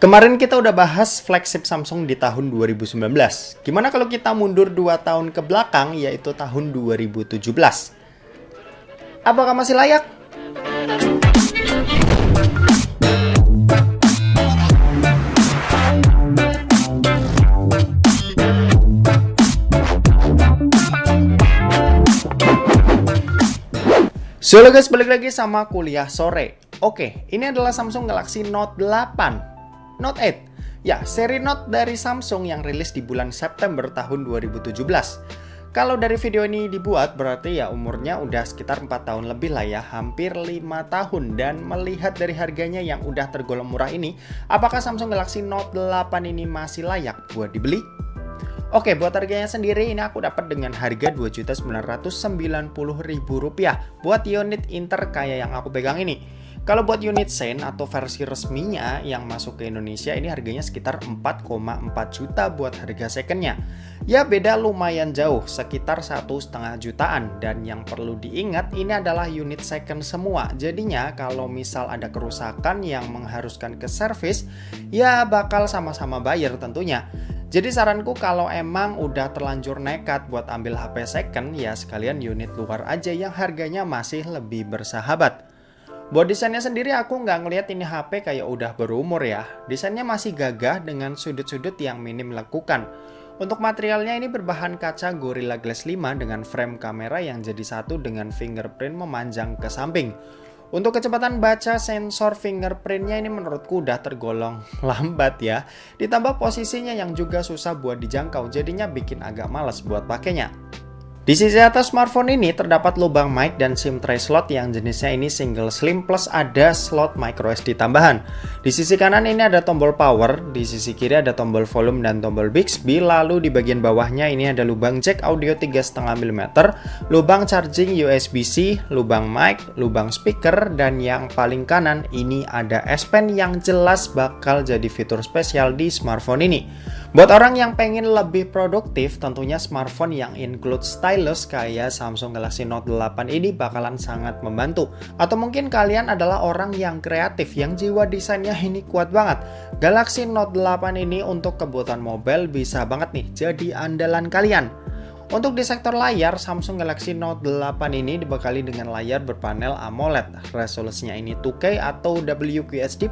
Kemarin kita udah bahas flagship Samsung di tahun 2019. Gimana kalau kita mundur 2 tahun ke belakang, yaitu tahun 2017? Apakah masih layak? So halo guys, balik lagi sama kuliah sore. Oke, ini adalah Samsung Galaxy Note 8, Note 8. Ya, seri Note dari Samsung yang rilis di bulan September tahun 2017. Kalau dari video ini dibuat, berarti ya umurnya udah sekitar 4 tahun lebih lah ya, hampir 5 tahun. Dan melihat dari harganya yang udah tergolong murah ini, apakah Samsung Galaxy Note 8 ini masih layak buat dibeli? Oke, buat harganya sendiri ini aku dapat dengan harga Rp2.990.000 buat unit Inter kayak yang aku pegang ini. Kalau buat unit Sen atau versi resminya yang masuk ke Indonesia ini harganya sekitar 4,4 juta buat harga secondnya. Ya beda lumayan jauh, sekitar 1,5 jutaan. Dan yang perlu diingat ini adalah unit second semua. Jadinya kalau misal ada kerusakan yang mengharuskan ke servis, ya bakal sama-sama bayar tentunya. Jadi saranku kalau emang udah terlanjur nekat buat ambil HP second, ya sekalian unit luar aja yang harganya masih lebih bersahabat. Buat desainnya sendiri aku nggak ngelihat ini HP kayak udah berumur ya. Desainnya masih gagah dengan sudut-sudut yang minim lekukan. Untuk materialnya ini berbahan kaca Gorilla Glass 5 dengan frame kamera yang jadi satu dengan fingerprint memanjang ke samping. Untuk kecepatan baca sensor fingerprintnya ini menurutku udah tergolong lambat ya. Ditambah posisinya yang juga susah buat dijangkau, jadinya bikin agak males buat pakainya. Di sisi atas smartphone ini terdapat lubang mic dan SIM tray slot yang jenisnya ini single slim plus ada slot microSD tambahan. Di sisi kanan ini ada tombol power, di sisi kiri ada tombol volume dan tombol Bixby, lalu di bagian bawahnya ini ada lubang jack audio 3,5 mm, lubang charging USB-C, lubang mic, lubang speaker, dan yang paling kanan ini ada S Pen yang jelas bakal jadi fitur spesial di smartphone ini. Buat orang yang pengen lebih produktif, tentunya smartphone yang include stylus kayak Samsung Galaxy Note 8 ini bakalan sangat membantu. Atau mungkin kalian adalah orang yang kreatif, yang jiwa desainnya ini kuat banget. Galaxy Note 8 ini untuk kebutuhan mobile bisa banget nih jadi andalan kalian. Untuk di sektor layar, Samsung Galaxy Note 8 ini dibekali dengan layar berpanel AMOLED. Resolusinya ini 2K atau WQHD+,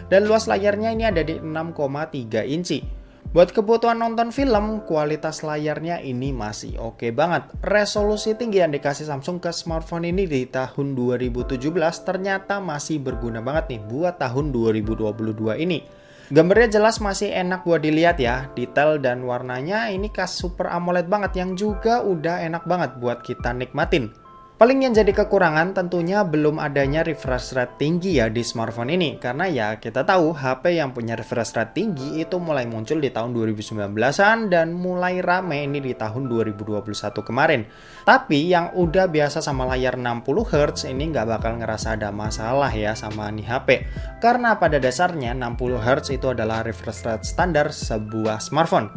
dan luas layarnya ini ada di 6,3 inci. Buat kebutuhan nonton film, kualitas layarnya ini masih oke banget. Resolusi tinggi yang dikasih Samsung ke smartphone ini di tahun 2017 ternyata masih berguna banget nih buat tahun 2022 ini. Gambarnya jelas masih enak buat dilihat ya. Detail dan warnanya ini khas Super AMOLED banget yang juga udah enak banget buat kita nikmatin. Paling yang jadi kekurangan tentunya belum adanya refresh rate tinggi ya di smartphone ini. Karena ya kita tahu HP yang punya refresh rate tinggi itu mulai muncul di tahun 2019-an dan mulai rame ini di tahun 2021 kemarin. Tapi yang udah biasa sama layar 60Hz ini nggak bakal ngerasa ada masalah ya sama nih HP. Karena pada dasarnya 60Hz itu adalah refresh rate standar sebuah smartphone.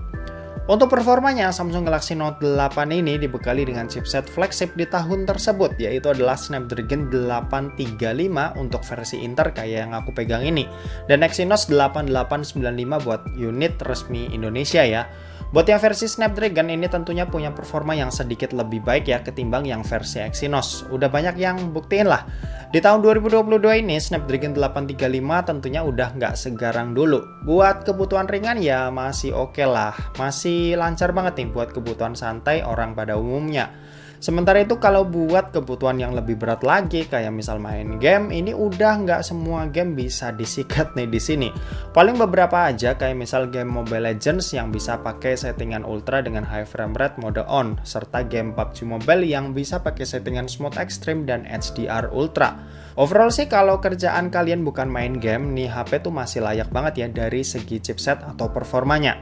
Untuk performanya, Samsung Galaxy Note 8 ini dibekali dengan chipset flagship di tahun tersebut, yaitu adalah Snapdragon 835 untuk versi Inter kayak yang aku pegang ini, dan Exynos 8895 buat unit resmi Indonesia ya. Buat yang versi Snapdragon ini tentunya punya performa yang sedikit lebih baik ya ketimbang yang versi Exynos. Udah banyak yang buktiin lah. Di tahun 2022 ini Snapdragon 835 tentunya udah nggak segarang dulu. Buat kebutuhan ringan ya masih oke lah. Masih lancar banget nih buat kebutuhan santai orang pada umumnya. Sementara itu kalau buat kebutuhan yang lebih berat lagi kayak misal main game, ini udah nggak semua game bisa disikat nih di sini. Paling beberapa aja kayak misal game Mobile Legends yang bisa pakai settingan ultra dengan high frame rate mode on, serta game PUBG Mobile yang bisa pakai settingan smooth extreme dan HDR ultra. Overall sih kalau kerjaan kalian bukan main game, nih HP tuh masih layak banget ya dari segi chipset atau performanya.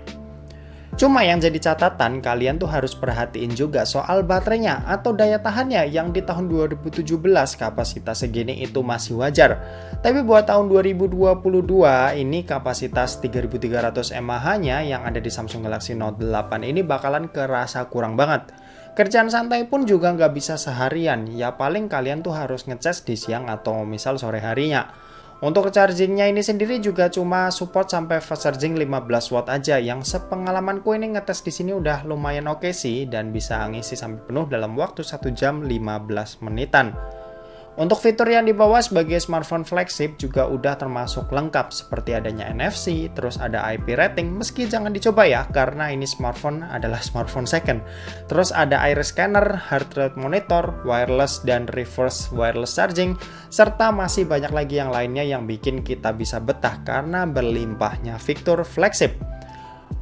Cuma yang jadi catatan kalian tuh harus perhatiin juga soal baterainya atau daya tahannya yang di tahun 2017 kapasitas segini itu masih wajar. Tapi buat tahun 2022 ini kapasitas 3300 mAh-nya yang ada di Samsung Galaxy Note 8 ini bakalan kerasa kurang banget. Kerjaan santai pun juga nggak bisa seharian, ya paling kalian tuh harus ngecas di siang atau misal sore harinya. Untuk chargingnya ini sendiri juga cuma support sampai fast charging 15 watt aja, yang sepengalamanku ini ngetes di sini udah lumayan oke sih, dan bisa ngisi sampai penuh dalam waktu 1 jam 15 menitan. Untuk fitur yang dibawa sebagai smartphone flagship juga udah termasuk lengkap, seperti adanya NFC, terus ada IP rating, meski jangan dicoba ya, karena ini smartphone adalah smartphone second. Terus ada iris scanner, heart rate monitor, wireless dan reverse wireless charging, serta masih banyak lagi yang lainnya yang bikin kita bisa betah karena berlimpahnya fitur flagship.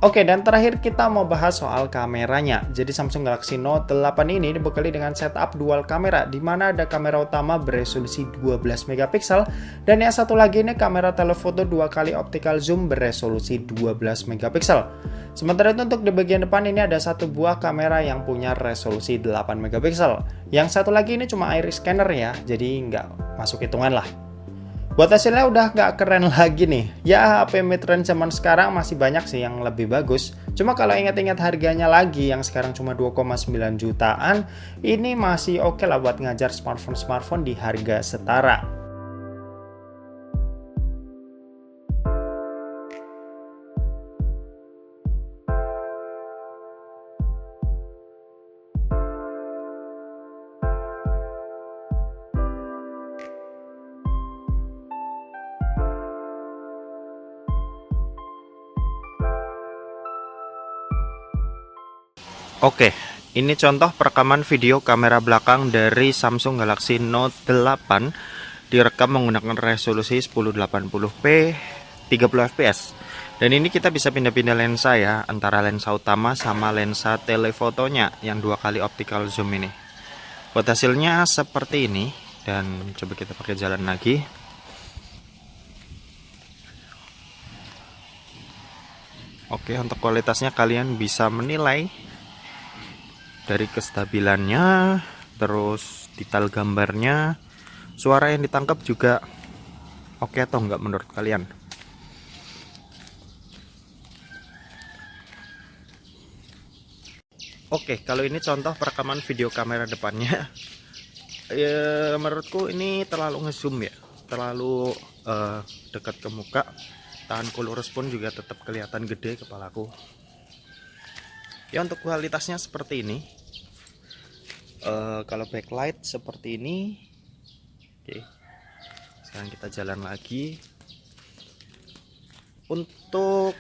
Oke, dan terakhir kita mau bahas soal kameranya. Jadi Samsung Galaxy Note 8 ini dibekali dengan setup dual kamera, di mana ada kamera utama beresolusi 12 megapiksel dan yang satu lagi ini kamera telefoto 2 kali optical zoom beresolusi 12 megapiksel. Sementara itu untuk di bagian depan ini ada satu buah kamera yang punya resolusi 8 megapiksel. Yang satu lagi ini cuma iris scanner ya, jadi nggak masuk hitungan lah. Buat hasilnya udah nggak keren lagi nih. Ya, HP mid-range zaman sekarang masih banyak sih yang lebih bagus. Cuma kalau ingat-ingat harganya lagi yang sekarang cuma 2,9 jutaan, ini masih oke lah buat ngajar smartphone-smartphone di harga setara. Oke, ini contoh perekaman video kamera belakang dari Samsung Galaxy Note 8 direkam menggunakan resolusi 1080p 30 fps. Dan ini kita bisa pindah-pindah lensa ya, antara lensa utama sama lensa telefotonya yang 2 kali optical zoom ini. Buat hasilnya seperti ini, dan coba kita pakai jalan lagi. Oke, untuk kualitasnya kalian bisa menilai dari kestabilannya, terus detail gambarnya, suara yang ditangkap juga oke atau enggak menurut kalian. Oke, kalau ini contoh perekaman video kamera depannya. Ya, menurutku ini terlalu ngezoom ya, terlalu dekat ke muka. Tanganku lurus pun juga tetap kelihatan gede kepalaku. Ya, untuk kualitasnya seperti ini. Kalau backlight seperti ini. Oke, sekarang kita jalan lagi. Untuk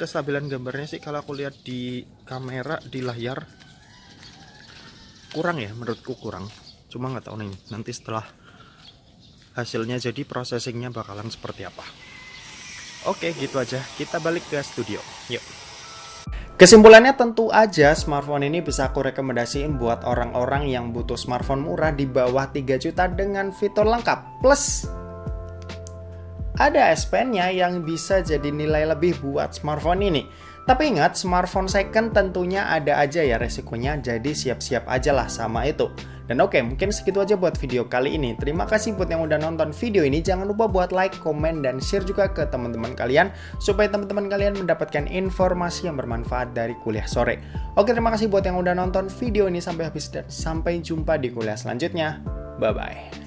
kestabilan gambarnya sih kalau aku lihat di kamera, di layar kurang ya, menurutku kurang. Cuma nggak tahu nih nanti setelah hasilnya jadi processingnya bakalan seperti apa. Oke, gitu aja, kita balik ke studio, yuk. Kesimpulannya tentu aja smartphone ini bisa aku rekomendasiin buat orang-orang yang butuh smartphone murah di bawah 3 juta dengan fitur lengkap. Plus ada S Pen-nya yang bisa jadi nilai lebih buat smartphone ini. Tapi ingat, smartphone second tentunya ada aja ya resikonya, jadi siap-siap aja lah sama itu. Dan oke, mungkin segitu aja buat video kali ini. Terima kasih buat yang udah nonton video ini. Jangan lupa buat like, komen, dan share juga ke teman-teman kalian, supaya teman-teman kalian mendapatkan informasi yang bermanfaat dari kuliah sore. Oke, terima kasih buat yang udah nonton video ini sampai habis, dan sampai jumpa di kuliah selanjutnya. Bye-bye.